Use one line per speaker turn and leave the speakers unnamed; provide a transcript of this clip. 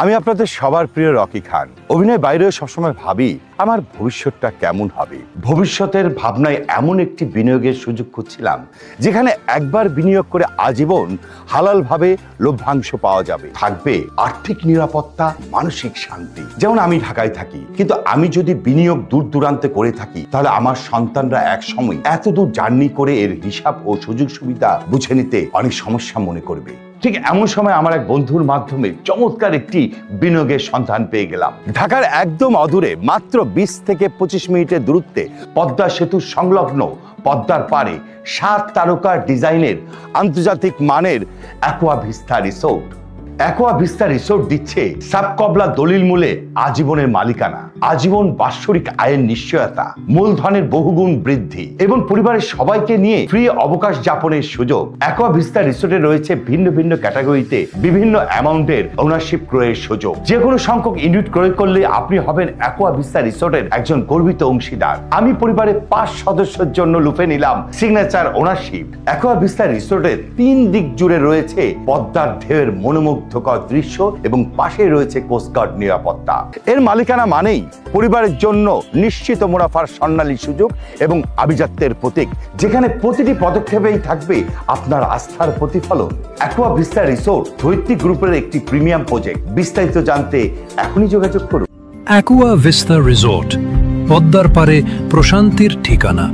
আমি আপনাদের সবার প্রিয় রকি খান। অভিনয় বাইরেও সবসময় ভাবি আমার ভবিষ্যৎটা কেমন হবে। ভবিষ্যতের ভাবনায় এমন একটি বিনিয়োগের সুযোগ খুঁজছিলাম যেখানে একবার বিনিয়োগ করে আজীবন হালালভাবে লভ্যাংশ পাওয়া যাবে, থাকবে আর্থিক নিরাপত্তা, মানসিক শান্তি। যেমন আমি ঢাকায় থাকি, কিন্তু আমি যদি বিনিয়োগ দূর দূরান্তে করে থাকি তাহলে আমার সন্তানরা এক সময় এত দূর জার্নি করে এর হিসাব ও সুযোগ সুবিধা বুঝে নিতে অনেক সমস্যা মনে করবে। ঠিক এমন সময় আমার এক বন্ধুর মাধ্যমে চমৎকার একটি বিনিয়োগের সন্ধান পেয়ে গেলাম। ঢাকার একদম অদূরে মাত্র 20 থেকে 25 মিনিটের দূরত্বে পদ্মা সেতু সংলগ্ন পদ্মার পাড়ে 7 তারকা ডিজাইনের আন্তর্জাতিক মানের aqua vista resort. Aqua vista resort দিচ্ছে সাবকবলা দলিল মূলে আজীবনের মালিকানা, আজীবন বাৎসরিক আয়ের নিশ্চয়তা, মূলধনের বহুগুণ বৃদ্ধি এবং পরিবারের সবাইকে নিয়ে ফ্রি অবকাশ যাপনের সুযোগ। অ্যাকোয়া ভিস্তা রিসোর্টে রয়েছে ভিন্ন ভিন্ন ক্যাটাগরিতে বিভিন্ন অ্যামাউন্টের ওনারশিপ ক্রয়ের সুযোগ। যে কোনো সংখ্যক ইউনিট ক্রয় করলে আপনি হবেন অ্যাকোয়া ভিস্তা রিসোর্টের একজন গর্বিত অংশীদার। আমি পরিবারের 5 সদস্যের জন্য লুফে নিলাম সিগনেচার ওনারশিপ। অ্যাকোয়া ভিস্তা রিসোর্টের 3 দিক জুড়ে রয়েছে পদ্মার ঢেউয়ের মনোমুগ্ধকর দৃশ্য এবং পাশে রয়েছে কোস্টগার্ড নিরাপত্তা। এর মালিকানা মানেই পরিবারের জন্য নিশ্চিত মুনাফার স্বর্ণালী সুযোগ এবং আভিজাত্যের প্রতীক, যেখানে প্রতিটি পদক্ষেপেই থাকবে আপনার আস্থার প্রতিফলন। অ্যাকোয়া ভিস্তা রিসোর্ট ধৈর্য গ্রুপের একটি প্রিমিয়াম প্রজেক্ট। বিস্তারিত জানতে এখনই যোগাযোগ করুন।
অ্যাকোয়া ভিস্তা রিসোর্ট, পদ্মার পারে প্রশান্তির ঠিকানা।